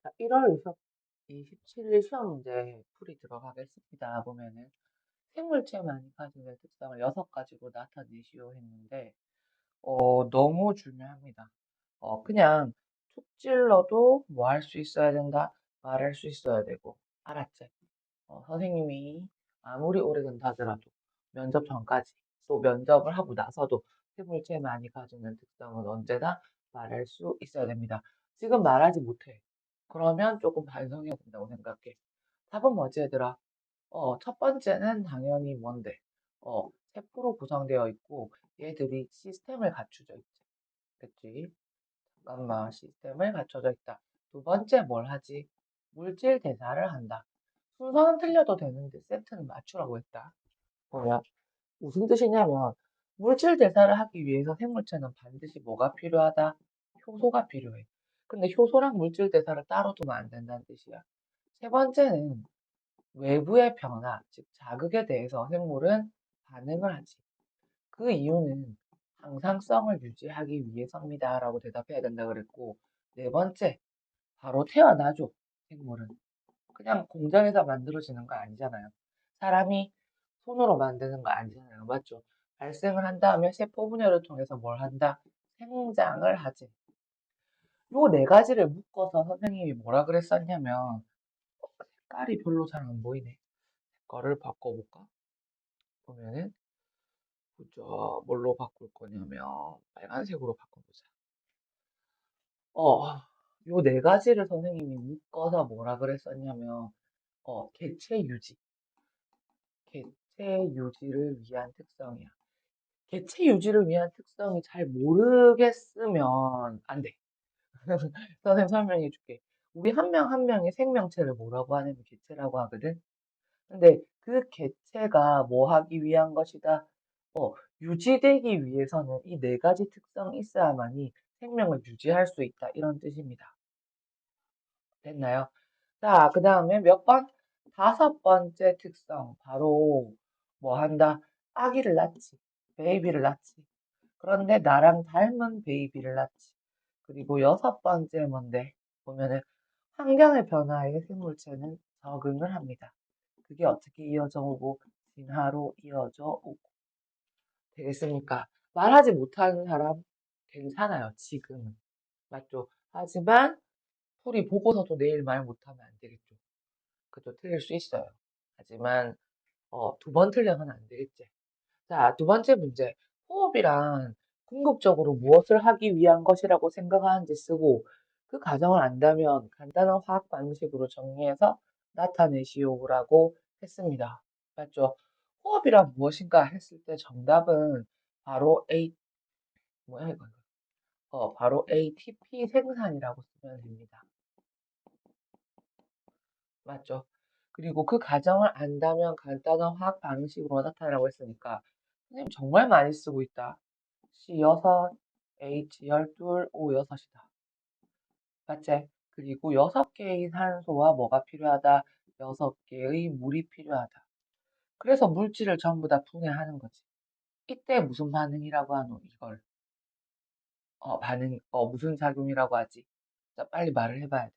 자, 1월 27일 시험 문제 풀이 들어가겠습니다. 보면은 생물체 많이 가지는 특성을 6가지로 나타내시오 했는데, 너무 중요합니다. 그냥 툭 찔러도 뭐 할 수 있어야 된다, 말할 수 있어야 되고, 알았지? 선생님이 아무리 오래된다 하더라도 면접 전까지 또 면접을 하고 나서도 생물체 많이 가지는 특성은 언제나 말할 수 있어야 됩니다. 지금 말하지 못해. 그러면 조금 반성해야 된다고 생각해. 답은 뭐지, 얘들아? 첫 번째는 당연히 뭔데? 세포로 구성되어 있고 얘들이 시스템을 갖추져 있지. 그치? 잠깐만, 시스템을 갖춰져 있다. 두 번째 뭘 하지? 물질 대사를 한다. 순서는 틀려도 되는데 세트는 맞추라고 했다. 보면 무슨 뜻이냐면 물질 대사를 하기 위해서 생물체는 반드시 뭐가 필요하다? 효소가 필요해. 근데 효소랑 물질 대사를 따로 두면 안 된다는 뜻이야. 세 번째는 외부의 변화, 즉 자극에 대해서 생물은 반응을 하지. 그 이유는 항상성을 유지하기 위해서입니다. 라고 대답해야 된다 그랬고, 네 번째, 바로 태어나죠. 생물은. 그냥 공장에서 만들어지는 거 아니잖아요. 사람이 손으로 만드는 거 아니잖아요. 맞죠? 발생을 한 다음에 세포 분열을 통해서 뭘 한다? 생장을 하지. 요 네 가지를 묶어서 선생님이 뭐라 그랬었냐면, 색깔이 별로 잘 안 보이네. 색깔을 바꿔볼까? 보면은, 그죠? 뭘로 바꿀 거냐면, 빨간색으로 바꿔보자. 어, 요 네 가지를 선생님이 묶어서 뭐라 그랬었냐면, 개체 유지. 개체 유지를 위한 특성이야. 개체 유지를 위한 특성이 잘 모르겠으면 안 돼. 선생님 설명해 줄게. 우리 한 명 한 명의 생명체를 뭐라고 하냐면 개체라고 하거든. 근데 그 개체가 뭐 하기 위한 것이다? 유지되기 위해서는 이 네 가지 특성이 있어야만이 생명을 유지할 수 있다. 이런 뜻입니다. 됐나요? 자, 그 다음에 몇 번? 다섯 번째 특성. 바로 뭐 한다? 아기를 낳지. 베이비를 낳지. 그런데 나랑 닮은 베이비를 낳지. 그리고 여섯 번째 뭔데? 보면은 환경의 변화에 생물체는 적응을 합니다. 그게 어떻게 이어져 오고 진화로 이어져 오고 되겠습니까? 말하지 못하는 사람 괜찮아요. 지금은. 맞죠? 하지만 풀이 보고서도 내일 말 못하면 안 되겠죠. 그죠? 틀릴 수 있어요. 하지만 두 번 틀려서는 안 되겠지. 자, 두 번째 문제. 호흡이란 궁극적으로 무엇을 하기 위한 것이라고 생각하는지 쓰고 그 과정을 안다면 간단한 화학 방식으로 정리해서 나타내시오라고 했습니다. 맞죠? 호흡이란 무엇인가 했을 때 정답은 바로 뭐야 이거? 바로 ATP 생산이라고 쓰면 됩니다. 맞죠? 그리고 그 과정을 안다면 간단한 화학 방식으로 나타내라고 했으니까 선생님 정말 많이 쓰고 있다. C6, H12, O6이다. 맞지? 그리고 6개의 산소와 뭐가 필요하다? 6개의 물이 필요하다. 그래서 물질을 전부 다 분해하는 거지. 이때 무슨 반응이라고 하노? 이걸. 무슨 작용이라고 하지? 자, 빨리 말을 해봐야 돼.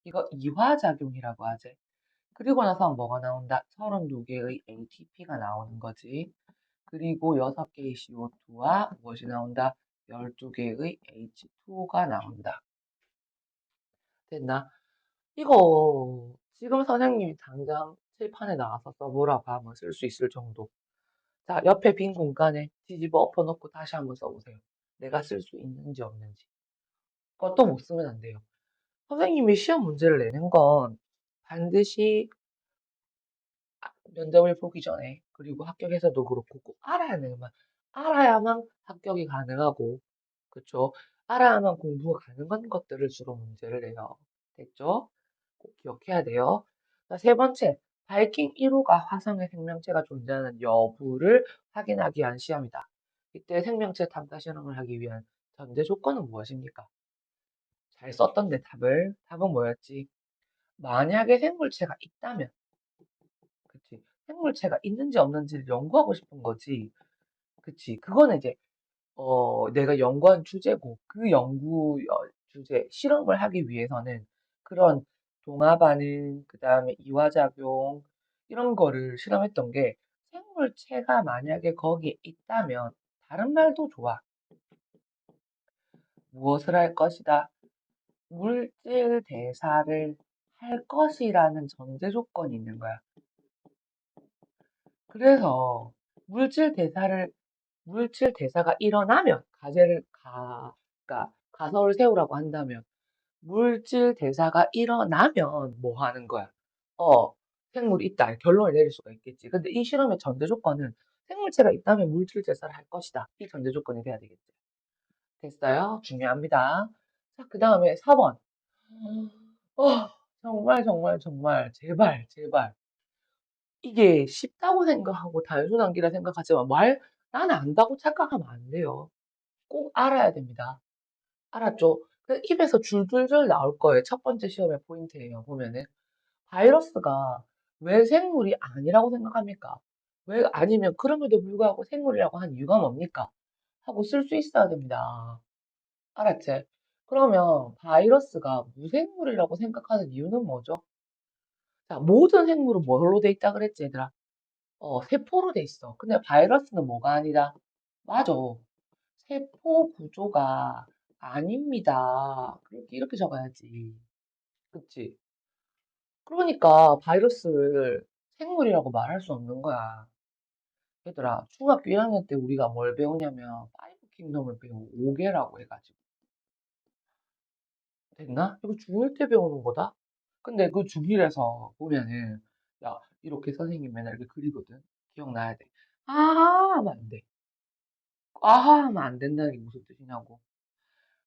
이거 이화작용이라고 하지. 그리고 나서 뭐가 나온다? 32개의 ATP가 나오는 거지. 그리고 6개의 CO2와 무엇이 나온다? 12개의 H2가 나온다. 됐나? 이거 지금 선생님이 당장 칠판에 나와서 써보라고 하면 쓸 수 있을 정도. 자, 옆에 빈 공간에 뒤집어 엎어놓고 다시 한번 써보세요. 내가 쓸 수 있는지 없는지. 그것도 못 쓰면 안 돼요. 선생님이 시험 문제를 내는 건 반드시 면접을 보기 전에 그리고 합격해서도 그렇고 꼭 알아야만 합격이 가능하고 그쵸? 알아야만 공부가 가능한 것들을 주로 문제를 내요. 됐죠? 꼭 기억해야 돼요. 자, 세 번째, 바이킹 1호가 화성에 생명체가 존재하는 여부를 확인하기 위한 시험이다. 이때 생명체 탐사 실험을 하기 위한 전제 조건은 무엇입니까? 잘 썼던데 답을. 답은 뭐였지? 만약에 생물체가 있다면 그치. 생물체가 있는지 없는지를 연구하고 싶은 거지. 그치. 그거는 이제, 내가 연구한 주제고, 그 연구 주제, 실험을 하기 위해서는 그런 동화 반응, 그다음에 이화작용 이런 거를 실험했던 게 생물체가 만약에 거기에 있다면 다른 말도 좋아. 무엇을 할 것이다. 물질 대사를 할 것이라는 전제 조건이 있는 거야. 그래서 물질 대사를 물질 대사가 일어나면 그러니까 가설을 세우라고 한다면 물질 대사가 일어나면 뭐 하는 거야? 어, 생물이 있다. 결론을 내릴 수가 있겠지. 근데 이 실험의 전제 조건은 생물체가 있다면 물질 대사를 할 것이다. 이 전제 조건이 돼야 되겠지. 됐어요? 중요합니다. 자, 그 다음에 4번. 어, 정말, 정말, 정말, 제발, 제발. 이게 쉽다고 생각하고 단순한 기라 생각하지만 나는 안다고 착각하면 안 돼요. 꼭 알아야 됩니다. 알았죠? 그 입에서 줄줄줄 나올 거예요. 첫 번째 시험의 포인트예요. 보면은 바이러스가 왜 생물이 아니라고 생각합니까? 왜 아니면 그럼에도 불구하고 생물이라고 한 이유가 뭡니까? 하고 쓸 수 있어야 됩니다. 알았지? 그러면 바이러스가 무생물이라고 생각하는 이유는 뭐죠? 자, 모든 생물은 뭘로 돼 있다 그랬지, 얘들아? 세포로 돼 있어. 근데 바이러스는 뭐가 아니다? 맞아. 세포 구조가 아닙니다. 이렇게 적어야지. 그치? 그러니까 바이러스를 생물이라고 말할 수 없는 거야. 얘들아, 중학교 1학년 때 우리가 뭘 배우냐면, 파이브 킹덤을 배우고 5개라고 해가지고. 됐나? 이거 중1 때 배우는 거다? 근데 그 중1에서 보면은, 야, 이렇게 선생님 맨날 이렇게 그리거든? 기억나야 돼. 아하! 하면 안 돼. 아하! 하면 안 된다는 게 무슨 뜻이냐고.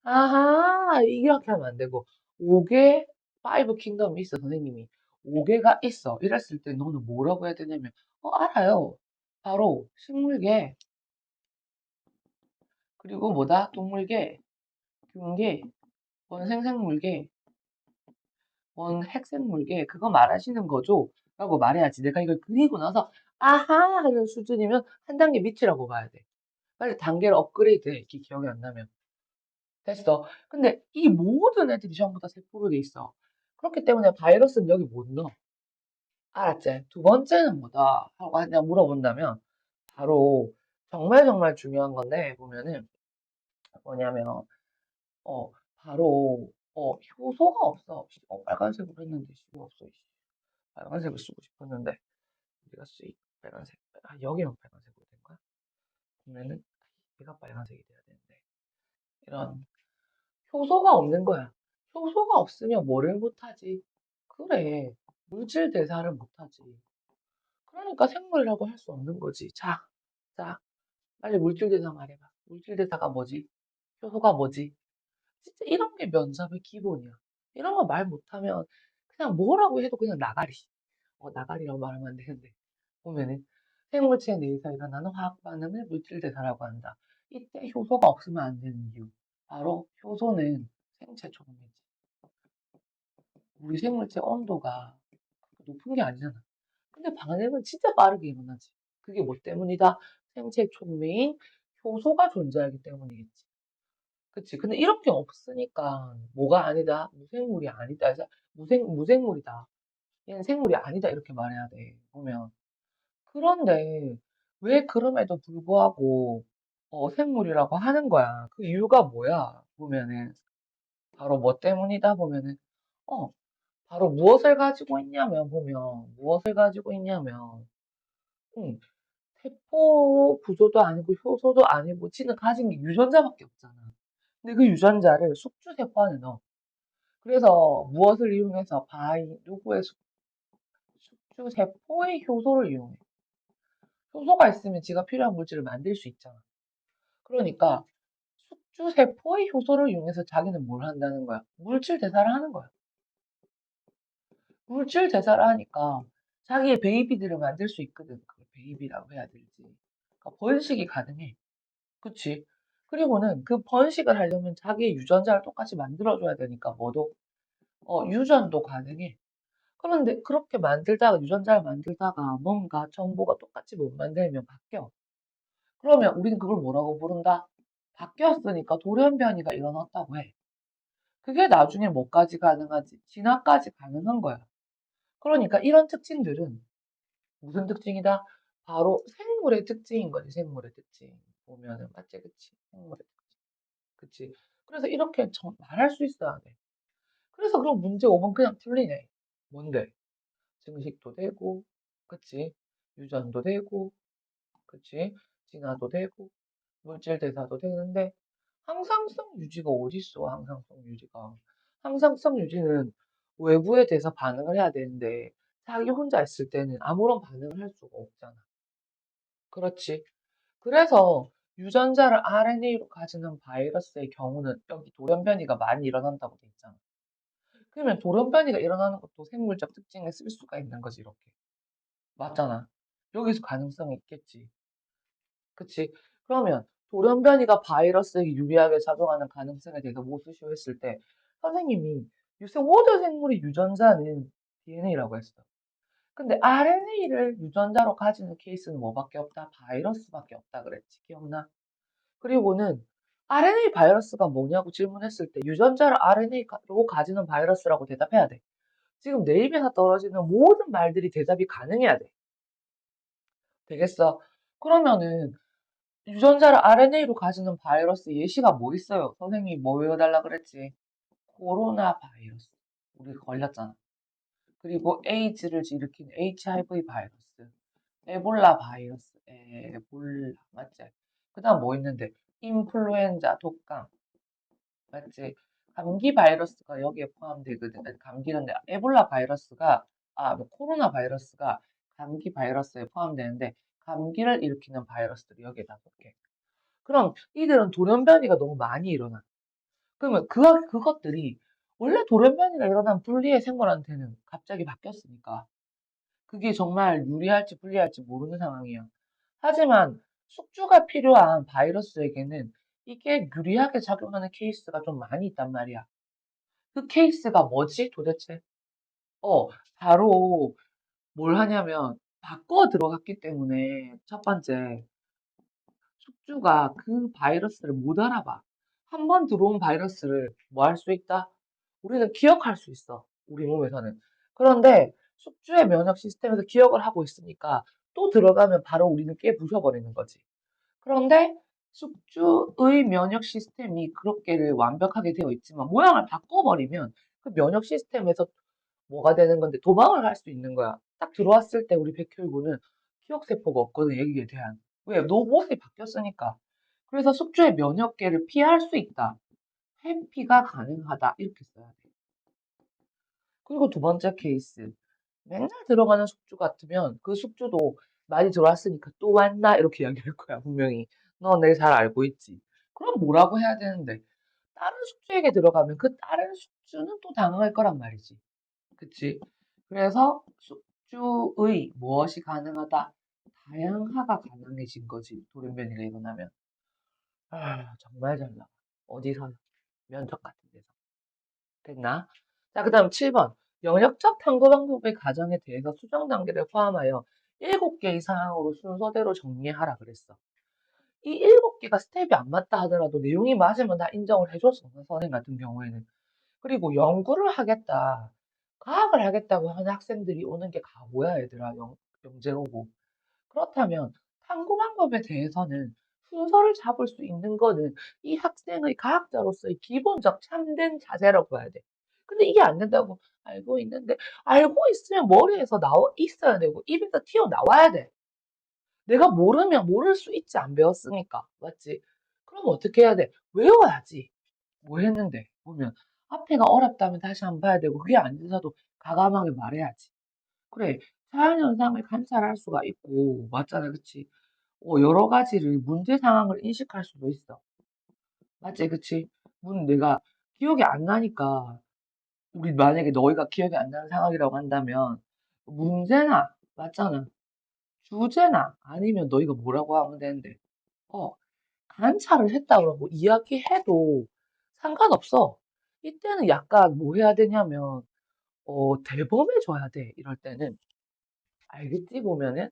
아하! 이렇게 하면 안 되고, 5개, 파이브 킹덤이 있어, 선생님이. 5개가 있어. 이랬을 때 너는 뭐라고 해야 되냐면, 알아요. 바로, 식물계, 그리고 뭐다? 동물계, 균계, 원생생물계, 원핵생물계, 그거 말하시는 거죠? 라고 말해야지. 내가 이걸 그리고 나서, 아하! 하는 수준이면 한 단계 밑이라고 봐야 돼. 빨리 단계를 업그레이드 해. 이게 기억이 안 나면. 됐어. 근데 이 모든 애들이 전부 다 세포로 돼 있어. 그렇기 때문에 바이러스는 여기 못 넣어. 알았지? 두 번째는 뭐다? 하고 그냥 물어본다면, 바로, 정말 정말 중요한 건데, 보면은, 뭐냐면, 바로, 효소가 없어. 빨간색으로 했는데, 씨가 없어. 씨. 빨간색을 쓰고 싶었는데, 어디가 쓰이? 빨간색. 여기만 빨간색으로 된 거야? 보면은, 얘가 빨간색이 돼야 되는데, 이런, 효소가 없는 거야. 효소가 없으면 뭐를 못하지? 그래. 물질 대사를 못하지. 그러니까 생물이라고 할 수 없는 거지. 자, 빨리 물질 대사 말해봐. 물질 대사가 뭐지? 효소가 뭐지? 진짜 이런 게 면접의 기본이야. 이런 거 말 못하면 그냥 뭐라고 해도 그냥 나가리. 나가리라고 말하면 안 되는데. 보면은 생물체 내에서 일어나는 화학 반응을 물질 대사라고 한다. 이때 효소가 없으면 안 되는 이유. 바로 효소는 생체 초동이지. 우리 생물체 온도가 높은 게 아니잖아. 근데 반응은 진짜 빠르게 일어나지. 그게 뭐 때문이다? 생체 촉매인 효소가 존재하기 때문이겠지. 그치? 근데 이런 게 없으니까 뭐가 아니다? 무생물이 아니다. 무생물이다. 얘는 생물이 아니다. 이렇게 말해야 돼. 보면. 그런데 왜 그럼에도 불구하고 생물이라고 하는 거야? 그 이유가 뭐야? 보면은 바로 뭐 때문이다 보면은 어 바로 무엇을 가지고 있냐면 보면 무엇을 가지고 있냐면 음, 세포 구조도 아니고 효소도 아니고 지는 가진 게 유전자밖에 없잖아. 근데 그 유전자를 숙주세포 안에 넣어. 그래서 무엇을 이용해서 누구의 숙주세포의 효소를 이용해. 효소가 있으면 지가 필요한 물질을 만들 수 있잖아. 그러니까 숙주세포의 효소를 이용해서 자기는 뭘 한다는 거야? 물질 대사를 하는 거야. 물질 대사를 하니까 자기의 베이비들을 만들 수 있거든. 그걸 베이비라고 해야 될지. 그러니까 번식이 가능해. 그치? 그리고는 그 번식을 하려면 자기의 유전자를 똑같이 만들어줘야 되니까 뭐도 유전도 가능해. 그런데 그렇게 유전자를 만들다가 뭔가 정보가 똑같이 못 만들면 바뀌어. 그러면 우리는 그걸 뭐라고 부른다? 바뀌었으니까 돌연변이가 일어났다고 해. 그게 나중에 뭐까지 가능하지? 진화까지 가능한 거야. 그러니까 이런 특징들은 무슨 특징이다? 바로 생물의 특징인 거지, 생물의 특징. 보면은, 맞지? 그치? 생물의 특징. 그치? 그래서 이렇게 말할 수 있어야 돼. 그래서 그럼 문제 5번 그냥 풀리네. 뭔데? 증식도 되고, 그치? 유전도 되고, 그치? 진화도 되고, 물질 대사도 되는데, 항상성 유지가 어딨어, 항상성 유지가. 항상성 유지는 외부에 대해서 반응을 해야 되는데, 자기 혼자 있을 때는 아무런 반응을 할 수가 없잖아. 그렇지. 그래서 유전자를 RNA로 가지는 바이러스의 경우는 여기 돌연변이가 많이 일어난다고 돼 있잖아. 그러면 돌연변이가 일어나는 것도 생물적 특징에 쓸 수가 있는 거지, 이렇게. 맞잖아. 여기서 가능성이 있겠지. 그치? 그러면 돌연변이가 바이러스에게 유리하게 작용하는 가능성에 대해서 모수쇼 했을 때 선생님이 요새 모든 생물의 유전자는 DNA라고 했어. 근데 RNA를 유전자로 가지는 케이스는 뭐밖에 없다? 바이러스밖에 없다 그랬지. 기억나? 그리고는 RNA 바이러스가 뭐냐고 질문했을 때 유전자를 RNA로 가지는 바이러스라고 대답해야 돼. 지금 내 입에서 떨어지는 모든 말들이 대답이 가능해야 돼. 되겠어? 그러면은 유전자를 RNA로 가지는 바이러스 예시가 뭐 있어요? 선생님이 뭐 외워달라 그랬지? 코로나 바이러스. 우리 걸렸잖아. 그리고 에이즈를 일으킨 HIV 바이러스. 에볼라 바이러스. 에볼라. 맞지? 그 다음 뭐 있는데? 인플루엔자, 독감. 맞지? 감기 바이러스가 여기에 포함되거든. 아니, 감기는 에볼라 바이러스가, 뭐 코로나 바이러스가 감기 바이러스에 포함되는데, 감기를 일으키는 바이러스들이 여기에다 볼게. 그럼 이들은 돌연변이가 너무 많이 일어나. 그러면 그것들이 원래 돌연변이가 일어난 분리의 생물한테는 갑자기 바뀌었으니까 그게 정말 유리할지 불리할지 모르는 상황이야. 하지만 숙주가 필요한 바이러스에게는 이게 유리하게 작용하는 케이스가 좀 많이 있단 말이야. 그 케이스가 뭐지 도대체? 바로 뭘 하냐면 바꿔 들어갔기 때문에 첫 번째 숙주가 그 바이러스를 못 알아봐. 한 번 들어온 바이러스를 뭐 할 수 있다? 우리는 기억할 수 있어. 우리 몸에서는. 그런데 숙주의 면역 시스템에서 기억을 하고 있으니까 또 들어가면 바로 우리는 깨부숴버리는 거지. 그런데 숙주의 면역 시스템이 그렇게를 완벽하게 되어 있지만 모양을 바꿔버리면 그 면역 시스템에서 뭐가 되는 건데 도망을 갈 수 있는 거야. 딱 들어왔을 때 우리 백혈구는 기억세포가 없거든, 여기에 대한. 왜? 로봇이 바뀌었으니까. 그래서 숙주의 면역계를 피할 수 있다. 회피가 가능하다. 이렇게 써야 돼. 그리고 두 번째 케이스. 맨날 들어가는 숙주 같으면 그 숙주도 많이 들어왔으니까 또 왔나? 이렇게 이야기할 거야, 분명히. 너 내 잘 알고 있지. 그럼 뭐라고 해야 되는데? 다른 숙주에게 들어가면 그 다른 숙주는 또 당할 거란 말이지. 그치? 그래서 숙주의 무엇이 가능하다? 다양화가 가능해진 거지. 돌연변이가 일어나면. 정말 잘 나와. 어디서? 면접 같은 데서. 됐나? 자, 그 다음 7번. 영역적 탐구 방법의 과정에 대해서 수정 단계를 포함하여 7개의 사항으로 순서대로 정리하라 그랬어. 이 7개가 스텝이 안 맞다 하더라도 내용이 맞으면 다 인정을 해줬어. 선생 같은 경우에는. 그리고 연구를 하겠다. 과학을 하겠다고 하는 학생들이 오는 게 과거야, 얘들아. 영재 오고. 그렇다면 탐구 방법에 대해서는 순서를 잡을 수 있는 거는 이 학생의 과학자로서의 기본적 참된 자세라고 봐야 돼. 근데 이게 안 된다고 알고 있는데 알고 있으면 머리에서 나와 있어야 되고 입에서 튀어나와야 돼. 내가 모르면 모를 수 있지 안 배웠으니까. 맞지? 그럼 어떻게 해야 돼? 외워야지. 뭐 했는데 보면 앞에가 어렵다면 다시 한번 봐야 되고 그게 안 돼서도 과감하게 말해야지. 그래. 자연현상을 관찰할 수가 있고 맞잖아. 그치? 여러 가지를 문제 상황을 인식할 수도 있어. 맞지? 그치? 내가 기억이 안 나니까 우리 만약에 너희가 기억이 안 나는 상황이라고 한다면 문제나 맞잖아. 주제나 아니면 너희가 뭐라고 하면 되는데 어 관찰을 했다 그러고 이야기해도 상관없어. 이때는 약간 뭐 해야 되냐면 대범해져야 돼. 이럴 때는 알겠지 보면은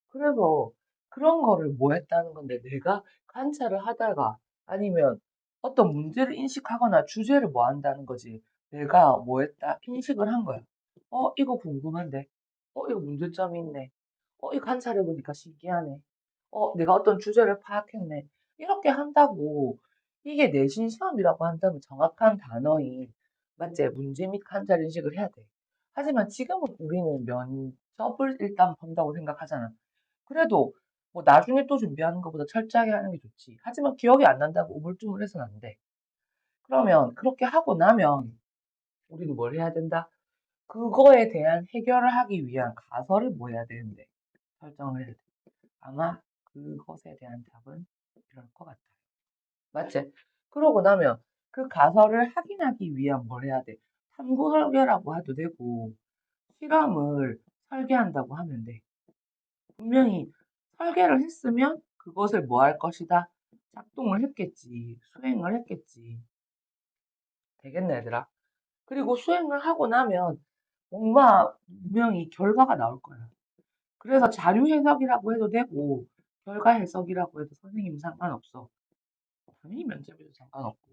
그래서 그런 거를 뭐 했다는 건데 내가 관찰을 하다가 아니면 어떤 문제를 인식하거나 주제를 뭐 한다는 거지. 내가 뭐 했다 인식을 한 거야. 이거 궁금한데. 이거 문제점이 있네. 이거 관찰해 보니까 신기하네. 내가 어떤 주제를 파악했네. 이렇게 한다고 이게 내신 시험이라고 한다면 정확한 단어인 맞지? 문제 및 관찰 인식을 해야 돼. 하지만 지금은 우리는 면접을 일단 본다고 생각하잖아. 그래도 뭐 나중에 또 준비하는 것보다 철저하게 하는 게 좋지. 하지만 기억이 안 난다고 우물쭈물해서는 안 돼. 그러면 그렇게 하고 나면 우리는 뭘 해야 된다? 그거에 대한 해결을 하기 위한 가설을 뭐 해야 되는데 설정을 해야 돼. 아마 그것에 대한 답은 이럴 것 같아요. 맞지? 그러고 나면 그 가설을 확인하기 위한 뭘 해야 돼? 탐구 설계라고 해도 되고 실험을 설계한다고 하면 돼. 분명히 설계를 했으면 그것을 뭐 할 것이다? 작동을 했겠지. 수행을 했겠지. 되겠네, 얘들아. 그리고 수행을 하고 나면 뭔가 분명히 결과가 나올 거야. 그래서 자료 해석이라고 해도 되고 결과 해석이라고 해도 선생님은 상관없어. 당연히 면접에도 상관없고.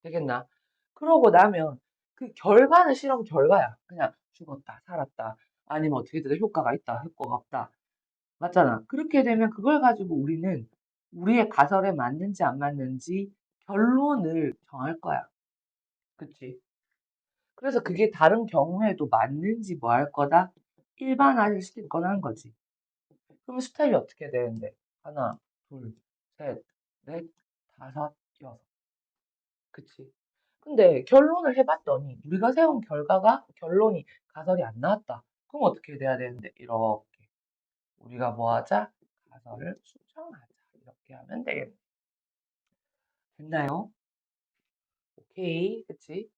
되겠나? 그러고 나면 그 결과는 실험 결과야. 그냥 죽었다, 살았다. 아니면 어떻게든 효과가 있다, 효과가 없다. 맞잖아. 그렇게 되면 그걸 가지고 우리는 우리의 가설에 맞는지 안 맞는지 결론을 정할 거야. 그치? 그래서 그게 다른 경우에도 맞는지 뭐 할 거다? 일반화를 시킬 거라는 거지. 그럼 스텝이 어떻게 되는데? 하나, 둘, 셋, 넷, 다섯, 여섯. 그치? 근데 결론을 해봤더니 우리가 세운 결론이 가설이 안 나왔다. 그럼 어떻게 돼야 되는데? 이렇게. 우리가 뭐 하자? 가설을 수정하자. 이렇게 하면 되겠네. 됐나요? 오케이. 그치?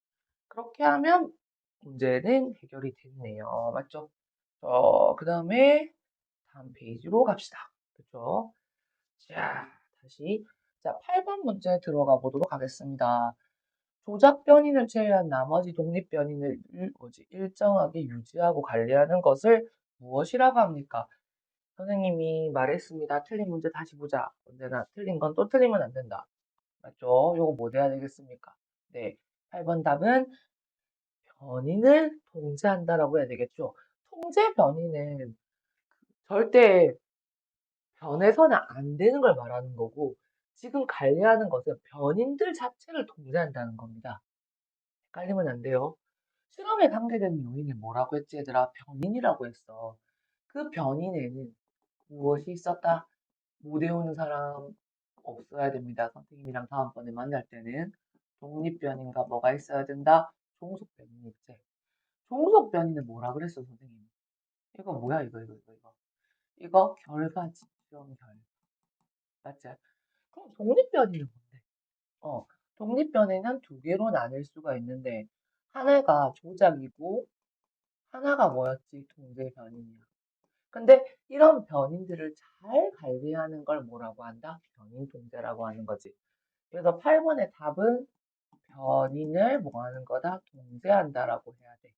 그렇게 하면 문제는 해결이 됐네요. 맞죠? 그 다음에 다음 페이지로 갑시다. 그쵸? 자, 다시. 자, 8번 문제 들어가 보도록 하겠습니다. 조작 변인을 제외한 나머지 독립 변인을 일정하게 유지하고 관리하는 것을 무엇이라고 합니까? 선생님이 말했습니다. 틀린 문제 다시 보자. 언제나 틀린 건 또 틀리면 안 된다. 맞죠? 요거 뭐 돼야 되겠습니까? 네. 8번 답은 변인을 통제한다라고 해야 되겠죠. 통제 변인은 절대 변해서는 안 되는 걸 말하는 거고, 지금 관리하는 것은 변인들 자체를 통제한다는 겁니다. 헷갈리면 안 돼요. 실험에 관계된 요인을 뭐라고 했지, 얘들아? 변인이라고 했어. 그 변인에는 무엇이 있었다? 못 외우는 사람 없어야 됩니다. 선생님이랑 다음번에 만날 때는 독립변인과 뭐가 있어야 된다? 종속변인 있지. 종속변인은 뭐라 그랬어, 선생님? 이거 뭐야, 이거 결과 집중 결과. 맞지? 그럼 독립변이는 뭔데? 독립변에는 두 개로 나눌 수가 있는데, 하나가 조작이고, 하나가 뭐였지? 통제변이야. 근데 이런 변인들을 잘 관리하는 걸 뭐라고 한다? 변인 통제라고 하는 거지. 그래서 8번의 답은 변인을 뭐 하는 거다? 통제한다라고 해야 돼.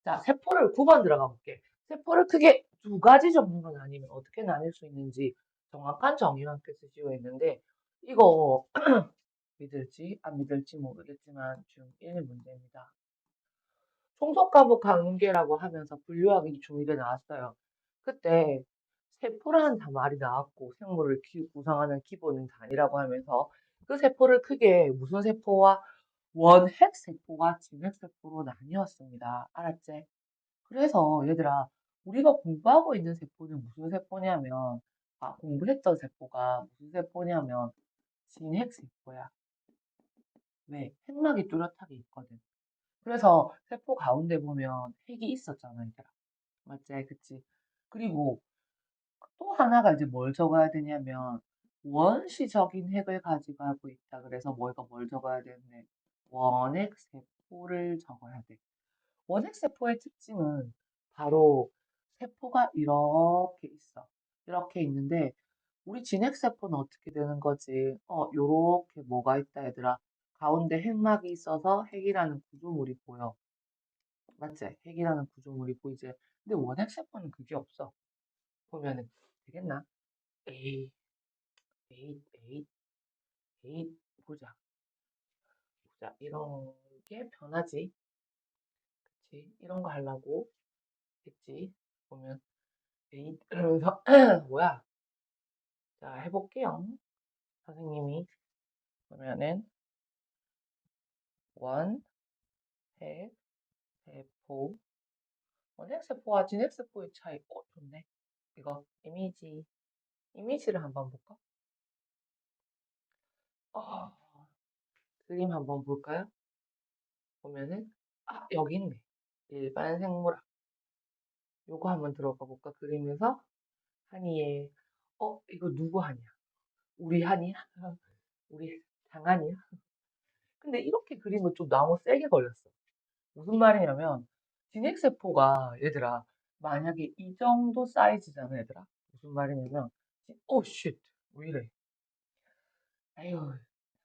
자, 세포를 9번 들어가 볼게. 세포를 크게 두 가지 종류로 나뉘면 어떻게 나뉠 수 있는지 정확한 정의와 함께 쓰시고 있는데, 이거 믿을지 안 믿을지 모르겠지만 중1 문제입니다. 총속과목 관계라고 하면서 분류하기 중1에 나왔어요. 그때 세포라는 말이 나왔고 생물을 구성하는 기본 단위라고 하면서 그 세포를 크게 무슨 세포와 원핵 세포와 진핵 세포로 나뉘었습니다. 알았지? 그래서 얘들아 우리가 공부하고 있는 세포는 무슨 세포냐면 공부했던 세포가 무슨 세포냐면 진핵 세포야. 왜? 핵막이 뚜렷하게 있거든. 그래서 세포 가운데 보면 핵이 있었잖아, 얘들아. 맞지? 그치? 그리고 또 하나가 이제 뭘 적어야 되냐면 원시적인 핵을 가지고 하고 있다. 그래서 뭐가 뭘 적어야 되는데 원핵 세포를 적어야 돼. 원핵 세포의 특징은 바로 세포가 이렇게 있어. 이렇게 있는데 우리 진핵 세포는 어떻게 되는 거지? 요렇게 뭐가 있다 얘들아. 가운데 핵막이 있어서 핵이라는 구조물이 보여. 맞지? 핵이라는 구조물이 보이지? 근데 원핵 세포는 그게 없어. 보면은 되겠나? 에이, 에잇, 에잇, 에잇, 보자. 자, 이런 게 변하지. 그치? 이런 거 하려고 했지. 보면, 에이, 이러면서, 뭐야. 자, 해볼게요. 선생님이. 그러면은, 원, 핵, 세포. 원핵세포와 진핵세포의 차이. 좋네. 이거, 이미지를 한번 볼까? 어, 그림 한번 볼까요? 보면은, 여기 있네. 일반 생물학. 요거 한번 들어가 볼까? 그림에서, 한이의, 이거 누구 한이야? 우리 한이야? 우리 장한이야? 근데 이렇게 그림은 좀 너무 세게 걸렸어. 무슨 말이냐면, 진핵세포가, 얘들아, 만약에 이 정도 사이즈잖아, 얘들아. 무슨 말이냐면, 쉣. 왜 이래? 아유,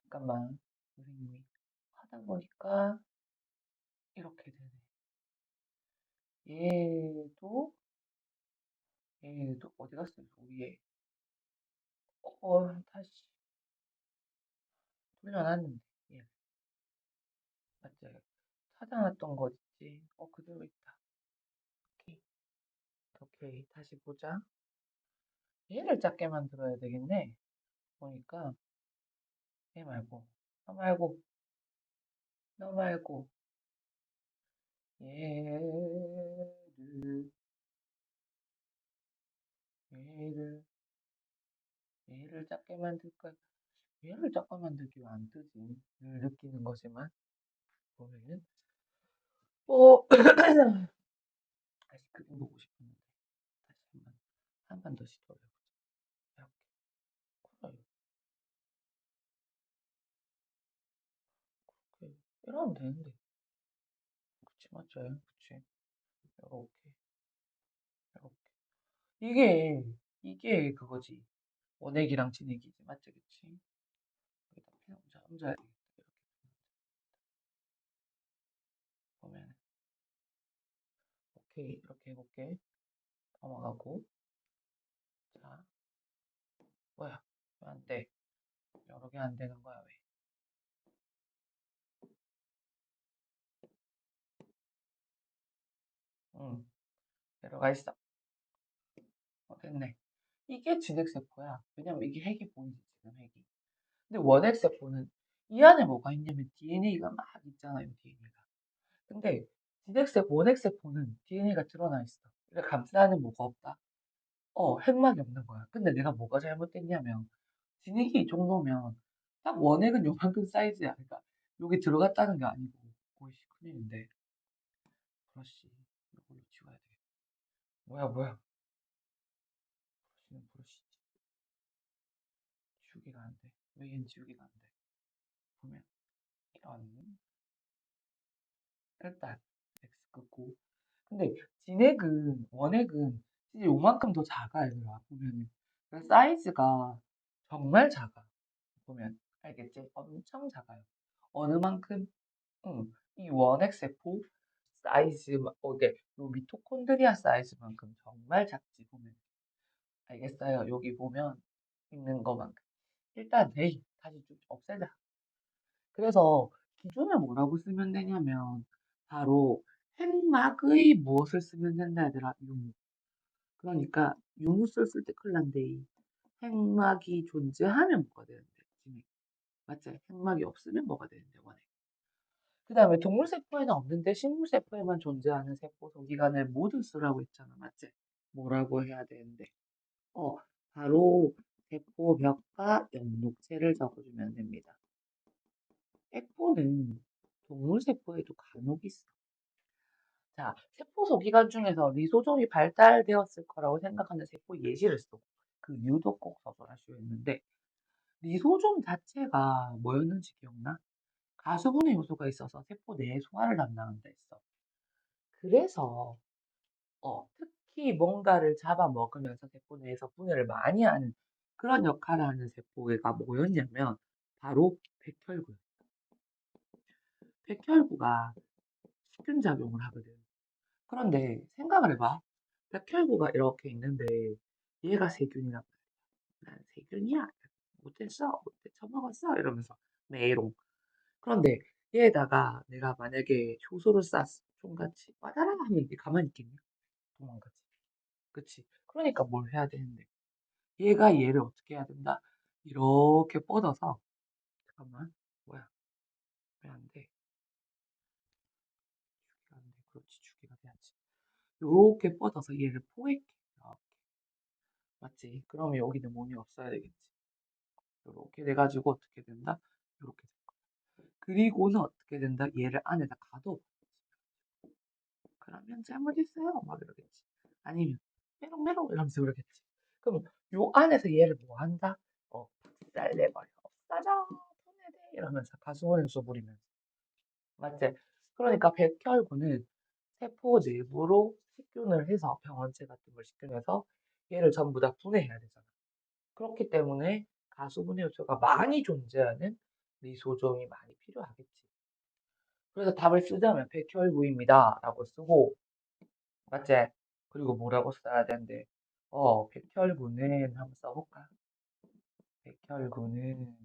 잠깐만. 선생님이 하다 보니까, 이렇게 되네. 얘도, 얘도, 어디 갔어? 위에. 다시 돌려놨는데. 얘, 맞지? 찾아놨던 거 있지? 그대로 있다. 오케이. 오케이. 다시 보자. 얘를 작게 만들어야 되겠네. 보니까, 얘 말고, 너 말고, 너 말고, 얘를, 얘를, 얘를 작게 만들까? 얘를 작게 만들기 왜 안 뜨지? 를 느끼는 거지만, 보면은, 다시 그림 보고 싶었는데, 다시 한 번 더 시도해보자. 이렇게, 그래, 이러면 되는데. 그치, 맞아요. 그치. 이렇게, 이렇게. 이게 그거지. 원액이랑 진액이지. 맞지, 그치? 여기다 펜 얹어야 되겠다. 이렇게 보면. 오케이, 이렇게 해볼게. 넘어가고. 자, 뭐야? 왜 안 돼? 여러 개 안 되는 거야, 왜? 응, 들어가 있어. 됐네. 이게 진핵세포야. 왜냐면 이게 핵이 보이지, 지금 핵이. 근데 원핵세포는 이 안에 뭐가 있냐면 DNA가 막 있잖아요, DNA가. 근데 진핵세포, 원핵세포는 DNA가 드러나 있어. 그러니까 감싸는 뭐가 없다. 핵막이 없는 거야. 근데 내가 뭐가 잘못됐냐면, 진액이 이 정도면, 딱 원액은 요만큼 사이즈야. 그러니까, 여기 들어갔다는 게 아니고, 오이씨, 큰일인데. 브러쉬, 이걸로 지워야 되겠다. 뭐야. 브러쉬는 브러쉬지. 지우기가 안 돼. 왜 얘는 지우기가 안 돼? 보면, 이런, 일단, X 끄고. 근데, 원액은, 진짜 요만큼 더 작아, 얘들아. 보면은. 그래서 사이즈가 정말 작아. 보면 알겠지? 엄청 작아요. 어느 만큼? 이 원핵세포 사이즈, 이게 요 미토콘드리아 사이즈만큼 정말 작지 보면. 알겠어요? 여기 보면 있는 것만큼. 일단 다시 좀 없애자. 그래서 기존에 뭐라고 쓰면 되냐면 바로 핵막의 무엇을 쓰면 된다 얘들아. 유무. 그러니까 유무 썼을 때 큰일 난데 핵막이 존재하면 뭐가 되는데? 맞지? 핵막이 없으면 뭐가 되는데 원액. 그 다음에 동물세포에는 없는데 식물세포에만 존재하는 세포 소기관을 모두 쓰라고 했잖아. 맞지? 뭐라고 해야 되는데. 어, 바로 세포벽과 옆록체를 적어주면 됩니다. 세포는 동물세포에도 간혹 있어. 자, 세포 소기관 중에서 리소좀이 발달되었을 거라고 생각하는 세포 예시를 써. 그 유도 꼭 써서라 쉬웠는데 리소좀 자체가 뭐였는지 기억나? 가수분해 요소가 있어서 세포 내 소화를 담당한다 했어. 그래서 특히 뭔가를 잡아먹으면서 세포 내에서 분해를 많이 하는 그런 역할을 하는 세포가 뭐였냐면 바로 백혈구야. 백혈구가 식균 작용을 하거든. 그런데 생각을 해봐. 백혈구가 이렇게 있는데 얘가 세균이란 말이야. 난 세균이야. 못했어. 못해 처먹었어. 이러면서 메롱. 그런데 얘에다가 내가 만약에 효소를 쐈어. 총같이 와다라 하면 이게 가만히 있겠냐? 도망가지. 그치? 그러니까 뭘 해야 되는데. 얘가 얘를 어떻게 해야 된다? 이렇게 뻗어서 잠깐만. 뭐야? 왜 안 돼? 주기가 안 돼. 그렇지. 주기가 돼야지. 요렇게 뻗어서 얘를 포획해. 이렇게. 맞지? 그러면 여기는 몸이 없어야 되겠지. 요렇게 돼 가지고 어떻게 된다? 요렇게 돼. 그리고는 어떻게 된다? 얘를 안에다 가둬. 그러면 잘못했어요. 막 이러겠지. 아니면 메롱메롱 이러면서 그러겠지. 그럼 요 안에서 얘를 뭐 한다? 박살내버려. 없어져. 분해돼. 이러면서 가스원을 쏘부리면서. 맞지? 그러니까 백혈구는 세포 내부로 식균을 해서 병원체 같은 걸 식균해서 얘를 전부 다 분해해야 되잖아. 그렇기 때문에 가수분해 요소가 많이 존재하는 리소좀이 많이 필요하겠지. 그래서 답을 쓰자면 백혈구입니다. 라고 쓰고, 맞지? 그리고 뭐라고 써야 되는데, 백혈구는 한번 써볼까? 백혈구는,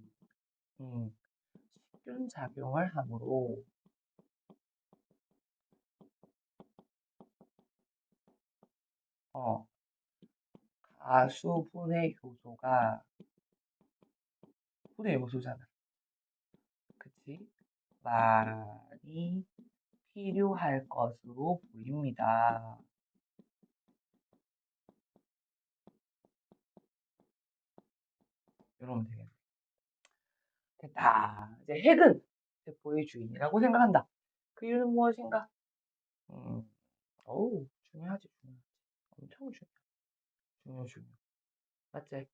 식균 작용을 함으로, 어, 가수분해 효소가 분해 요소잖아. 그치? 많이 필요할 것으로 보입니다. 이러면 되겠네. 됐다. 이제 핵은 세포의 주인이라고 생각한다. 그 이유는 무엇인가? 음, 어우, 중요하지, 중요하지. 엄청 중요. 맞지?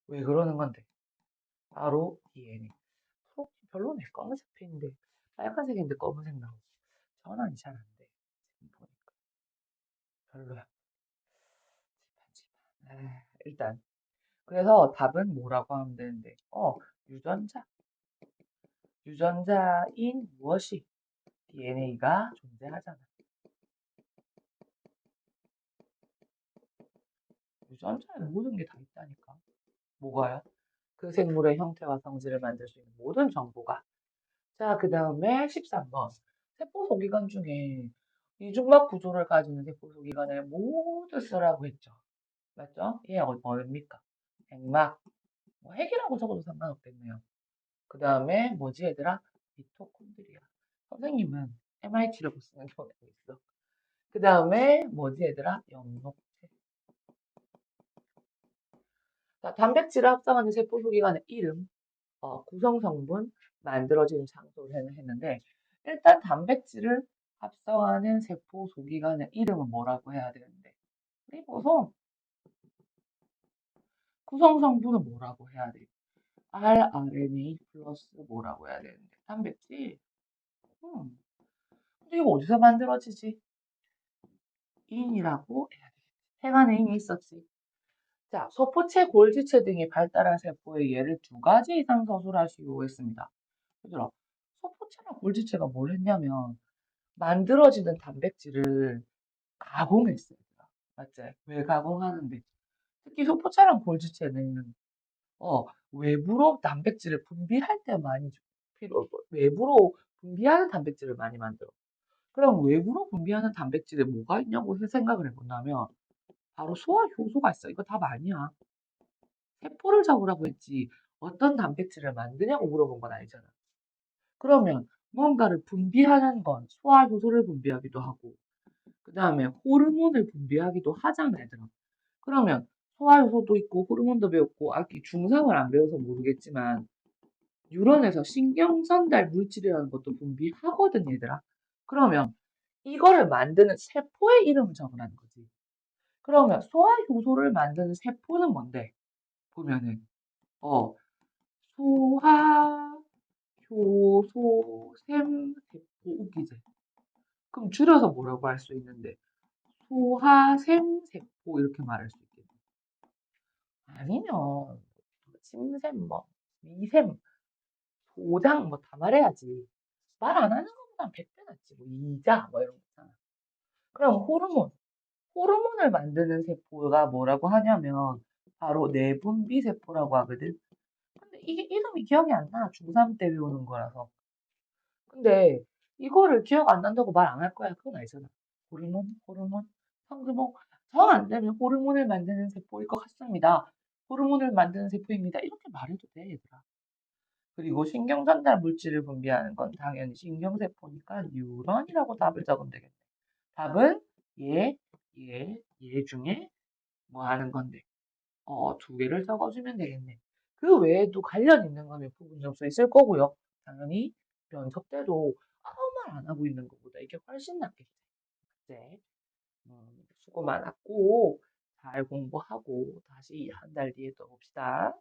왜 그러는 건데? 바로 DNA. 프로틴 별로네. 검은색 핀인데, 빨간색인데 검은색 나오고. 전환이 잘 안 돼. 지금 보니까. 별로야. 일단. 그래서 답은 뭐라고 하면 되는데, 유전자. 유전자인 무엇이 DNA가 존재하잖아. 유전자에 모든 게 다 있다니까. 뭐가요? 그 생물의 형태와 성질을 만들 수 있는 모든 정보가. 자, 그 다음에 13번. 세포 소기관 중에 이중막 구조를 가지는 세포 소기관을 모두 쓰라고 했죠. 맞죠? 얘 뭐입니까? 핵막. 뭐 핵이라고 적어도 상관없겠네요. 그 다음에 뭐지 얘들아? 미토콘드리아. 선생님은 MIT라고 쓰는 경우가 있어. 그 다음에 뭐지 얘들아? 영록체. 자, 단백질을 합성하는 세포 소기관의 이름, 구성 성분, 만들어지는 장소를 했는데 일단 단백질을 합성하는 세포 소기관의 이름은 뭐라고 해야 되는데 리보솜. 구성 성분은 뭐라고 해야 돼? rRNA 플러스 뭐라고 해야 되는데 단백질. 음. 근데 이거 어디서 만들어지지? 인이라고 해야 되겠지. 핵안에 인이 있었지. 자, 소포체, 골지체 등이 발달한 세포의 예를 두 가지 이상 서술하시고 했습니다. 얘들아, 소포체랑 골지체가 뭘 했냐면 만들어지는 단백질을 가공했어요. 맞지? 왜 가공하는데? 특히 소포체랑 골지체는 외부로 단백질을 분비할 때 많이 외부로 분비하는 단백질을 많이 만들어. 그럼 외부로 분비하는 단백질에 뭐가 있냐고 생각을 해본다면 바로 소화 효소가 있어. 이거 답 아니야. 세포를 잡으라고 했지 어떤 단백질을 만드냐고 물어본 건 아니잖아. 그러면 뭔가를 분비하는 건 소화 효소를 분비하기도 하고 그 다음에 호르몬을 분비하기도 하잖아, 얘들아. 그러면 소화 효소도 있고 호르몬도 배웠고 아기 중상을 안 배워서 모르겠지만 뉴런에서 신경 전달 물질이라는 것도 분비하거든, 얘들아. 그러면 이거를 만드는 세포의 이름을 적으라는 거지. 그러면 소화 효소를 만드는 세포는 뭔데? 보면은 소화 효소 샘세포 우기제. 그럼 줄여서 뭐라고 할 수 있는데 소화샘세포 이렇게 말할 수 있겠네. 아니면 침샘 뭐 미샘 소장 뭐 다 말해야지. 말 안 하는 것보단 100배 낫지. 뭐 이자 뭐 이런 거 있잖아. 그럼 호르몬을 만드는 세포가 뭐라고 하냐면 바로 내분비 세포라고 하거든. 근데 이게 이름이 기억이 안 나. 중3 때 배우는 거라서. 근데 이거를 기억 안 난다고 말 안 할 거야. 그건 아니잖아. 호르몬, 성분호 정 안 되면 "호르몬을 만드는 세포일 것 같습니다. 호르몬을 만드는 세포입니다." 이렇게 말해도 돼 얘들아. 그리고 신경 전달 물질을 분비하는 건 당연히 신경세포니까 뉴런이라고 답을 적으면 되겠네. 답은 얘 중에 뭐 하는 건데. 두 개를 적어 주면 되겠네. 그 외에도 관련 있는 거면 부분 점수 있을 거고요. 당연히 면접 때도 아무 말 안 하고 있는 것보다 이게 훨씬 낫겠지. 그제? 수고 많았고 잘 공부하고 다시 한 달 뒤에 또 봅시다.